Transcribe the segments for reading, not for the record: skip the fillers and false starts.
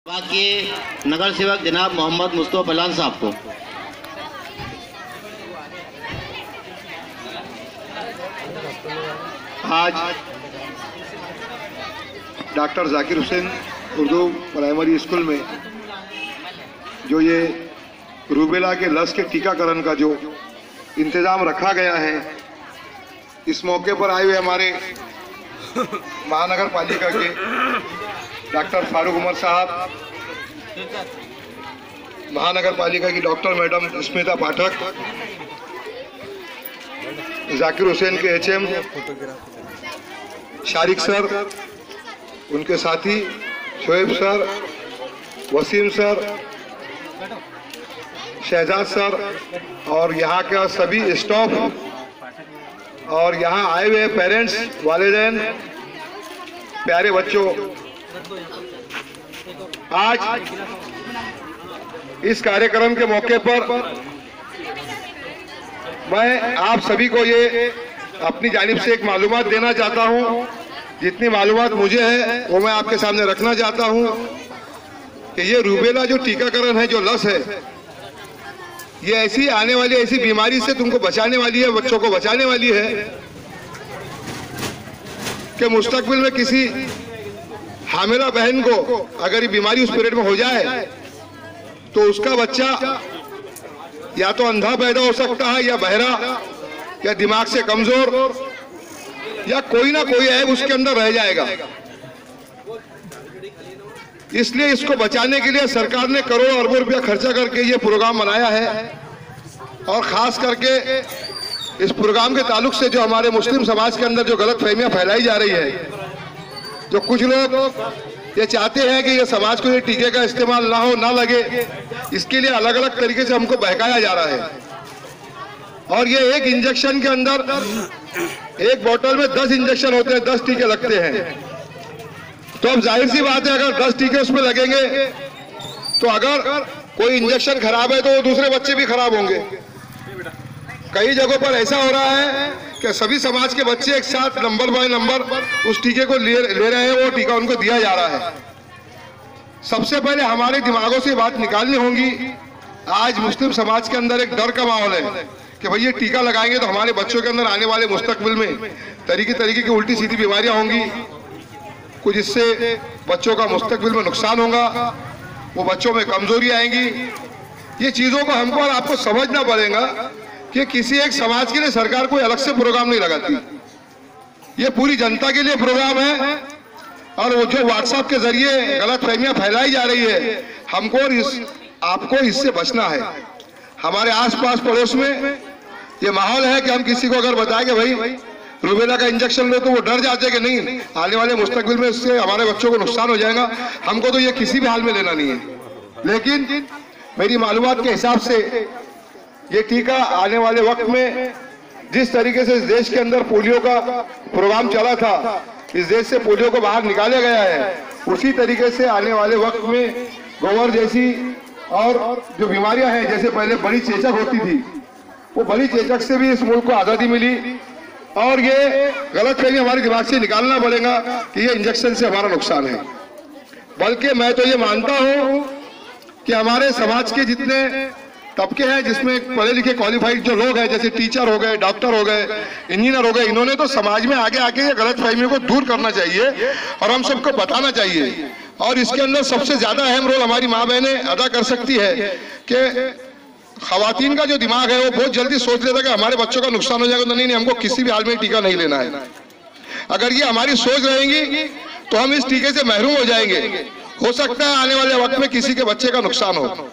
के नगर सेवक जनाब मोहम्मद मुस्तफा पलान साहब को आज doctor Zakir Hussain Urdu primary school में जो ये रूबेला के लस के टीकाकरण का जो इंतज़ाम रखा गया है, इस मौके पर आए हुए हमारे महानगर पालिका के डॉक्टर फारूक उमर साहब, महानगर पालिका की डॉक्टर मैडम स्मिता पाठक, जाकिर हुसैन के एचएम शारिक सर, उनके साथी Shoaib sir, Wasim sir, Shahzad sir और यहाँ का सभी स्टाफ और यहाँ आए हुए पेरेंट्स, वालिदैन, प्यारे बच्चों, आज इस कार्यक्रम के मौके पर मैं आप सभी को ये अपनी जानिब से एक मालूमात देना चाहता हूँ। जितनी मालूमात मुझे है वो मैं आपके सामने रखना चाहता हूँ कि ये रूबेला जो टीकाकरण है, जो लस है, ये ऐसी आने वाली ऐसी बीमारी से तुमको बचाने वाली है, बच्चों को बचाने वाली है कि मुस्तकबिल में किसी हामिला बहन को अगर ये बीमारी उस पीरियड में हो जाए तो उसका बच्चा या तो अंधा पैदा हो सकता है, या बहरा, या दिमाग से कमजोर, या कोई ना कोई ऐब उसके अंदर रह जाएगा। इसलिए इसको बचाने के लिए सरकार ने करोड़ों अरबों रुपया खर्चा करके ये प्रोग्राम बनाया है। और खास करके इस प्रोग्राम के ताल्लुक से जो हमारे मुस्लिम समाज के अंदर जो गलत फहमियां फैलाई जा रही है, जो कुछ लोग ये चाहते हैं कि ये समाज को ये टीके का इस्तेमाल ना हो, ना लगे, इसके लिए अलग अलग तरीके से हमको बहकाया जा रहा है। और ये एक इंजेक्शन के अंदर, एक बोतल में 10 इंजेक्शन होते हैं, 10 टीके लगते हैं। तो अब जाहिर सी बात है, अगर 10 टीके उसमें लगेंगे तो अगर कोई इंजेक्शन खराब है तो वो दूसरे बच्चे भी खराब होंगे। कई जगहों पर ऐसा हो रहा है कि सभी समाज के बच्चे एक साथ नंबर बाय नंबर उस टीके को ले रहे हैं, वो टीका उनको दिया जा रहा है। सबसे पहले हमारे दिमागों से बात निकालनी होगी। आज मुस्लिम समाज के अंदर एक डर का माहौल है कि भाई ये टीका लगाएंगे तो हमारे बच्चों के अंदर आने वाले मुस्तकबिल में तरीके की उल्टी सीधी बीमारियां होंगी, कुछ इससे बच्चों का मुस्तकबिल में नुकसान होगा, वो बच्चों में कमजोरी आएंगी। ये चीज़ों को हमको और आपको समझना पड़ेगा कि किसी एक समाज के लिए सरकार कोई अलग से प्रोग्राम नहीं लगाती, ये पूरी जनता के लिए प्रोग्राम है। और वो जो व्हाट्सएप के जरिए गलत फहमियां फैलाई जा रही है, हमको और आपको इससे बचना है। हमारे आसपास पड़ोस में ये माहौल है कि हम किसी को अगर बताएं कि भाई रूबेला का इंजेक्शन लो, तो वो डर जाते हैं कि नहीं, आने वाले मुस्तकबिल में इससे हमारे बच्चों को नुकसान हो जाएगा, हमको तो ये किसी भी हाल में लेना नहीं है। लेकिन मेरी मालूमात के हिसाब से ये टीका आने वाले वक्त में जिस तरीके से इस देश के अंदर पोलियो का प्रोग्राम चला था, इस देश से पोलियो को बाहर निकाला गया है, उसी तरीके से आने वाले वक्त में गोवर जैसी और जो बीमारियां हैं, जैसे पहले बड़ी चेचक होती थी, वो बड़ी चेचक से भी इस मुल्क को आज़ादी मिली। और ये गलतफहमी हमारे दिमाग से निकालना पड़ेगा कि ये इंजेक्शन से हमारा नुकसान है। बल्कि मैं तो ये मानता हूँ कि हमारे समाज के जितने तबके हैं, जिसमें पढ़े लिखे क्वालिफाइड जो लोग हैं, जैसे टीचर हो गए, डॉक्टर हो गए, इंजीनियर हो गए, इन्होंने तो समाज में आगे आके ये गलतफहमियों को दूर करना चाहिए और हम सबको बताना चाहिए। और इसके अंदर सबसे ज्यादा अहम रोल हमारी माँ बहनें अदा कर सकती है कि खवातीन का जो दिमाग है वो बहुत जल्दी सोच लेता है कि हमारे बच्चों का नुकसान हो जाएगा, तो नहीं, हमको किसी भी हाल में टीका नहीं लेना है। अगर ये हमारी सोच रहेंगी तो हम इस टीके से महरूम हो जाएंगे। हो सकता है आने वाले वक्त में किसी के बच्चे का नुकसान हो।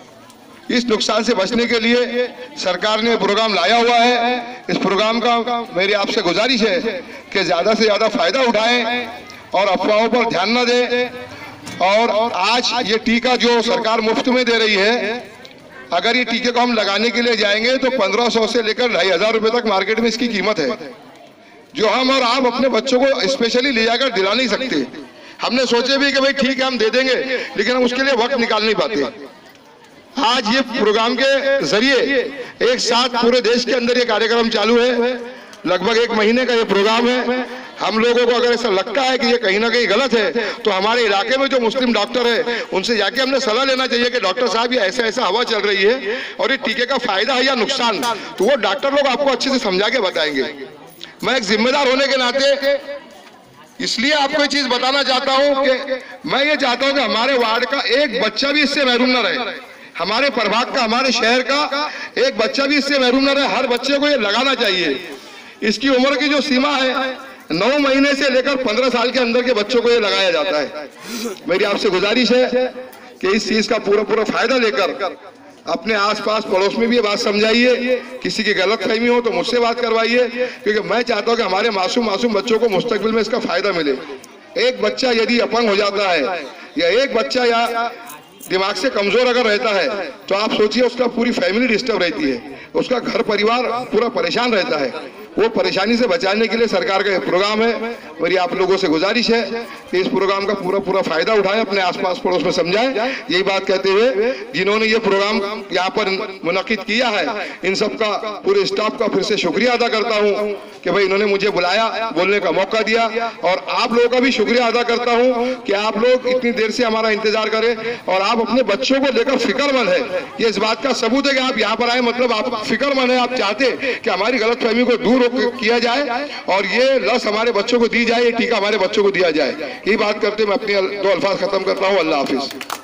इस नुकसान से बचने के लिए सरकार ने प्रोग्राम लाया हुआ है। इस प्रोग्राम का मेरी आपसे गुजारिश है कि ज्यादा से ज्यादा फायदा उठाएं और अफवाहों पर ध्यान न दें। और आज ये टीका जो सरकार मुफ्त में दे रही है, अगर ये टीके को हम लगाने के लिए जाएंगे तो 1500 से लेकर 2500 रुपए तक मार्केट में इसकी कीमत है, जो हम और आप अपने बच्चों को स्पेशली ले जाकर दिला नहीं सकते। हमने सोचे भी कि भाई ठीक है हम दे देंगे, लेकिन हम उसके लिए वक्त निकाल नहीं पाते। आज ये प्रोग्राम के जरिए एक साथ पूरे देश के अंदर ये कार्यक्रम चालू है, लगभग 1 महीने का ये प्रोग्राम है। हम लोगों को अगर ऐसा लगता है कि ये कहीं ना कहीं गलत है तो हमारे इलाके में जो मुस्लिम डॉक्टर है उनसे जाके हमने सलाह लेना चाहिए कि डॉक्टर साहब ये ऐसा ऐसा हवा चल रही है और ये टीके का फायदा है या नुकसान, तो वो डॉक्टर लोग आपको अच्छे से समझा के बताएंगे। मैं एक जिम्मेदार होने के नाते इसलिए आपको ये चीज बताना चाहता हूं कि मैं ये चाहता हूं कि हमारे वार्ड का एक बच्चा भी इससे महरूम न रहे, हमारे प्रभाग का, हमारे शहर का एक बच्चा भी इससे महरूम न रहे। हर बच्चे को ये लगाना चाहिए। इसकी उम्र की जो सीमा है 9 महीने से लेकर 15 साल के अंदर के बच्चों को ये लगाया जाता है। मेरी आपसे गुजारिश है कि इस चीज का पूरा फायदा लेकर अपने आसपास पड़ोस में भी ये बात समझाइए। किसी की गलत फहमी हो तो मुझसे बात करवाइए, क्योंकि मैं चाहता हूं कि हमारे मासूम बच्चों को मुस्तकबिल में इसका फायदा मिले। एक बच्चा यदि अपंग हो जाता है या एक बच्चा या दिमाग से कमजोर अगर रहता है तो आप सोचिए उसका पूरी फैमिली डिस्टर्ब रहती है, उसका घर परिवार पूरा परेशान रहता है। वो परेशानी से बचाने के लिए सरकार का ये प्रोग्राम है। मेरी आप लोगों से गुजारिश है कि इस प्रोग्राम का पूरा फायदा उठाएं, अपने आसपास पड़ोस में समझाएं। यही बात कहते हुए जिन्होंने ये प्रोग्राम यहाँ पर मुनक्किद किया है इन सब का, पूरे स्टाफ का फिर से शुक्रिया अदा करता हूँ कि भाई इन्होंने मुझे बुलाया, बोलने का मौका दिया, और आप लोगों का भी शुक्रिया अदा करता हूँ कि आप लोग इतनी देर से हमारा इंतजार करें और आप अपने बच्चों को लेकर फिक्रमंद है। ये इस बात का सबूत है कि आप यहाँ पर आए, मतलब आप फिक्रमंद है, आप चाहते कि हमारी गलतफहमी को दूर किया जाए और ये लस हमारे बच्चों को दी जाए, ये टीका हमारे बच्चों को दिया जाए। यही बात करते मैं अपनी 2 अल्फाज खत्म करता हूँ। अल्लाह हाफिज।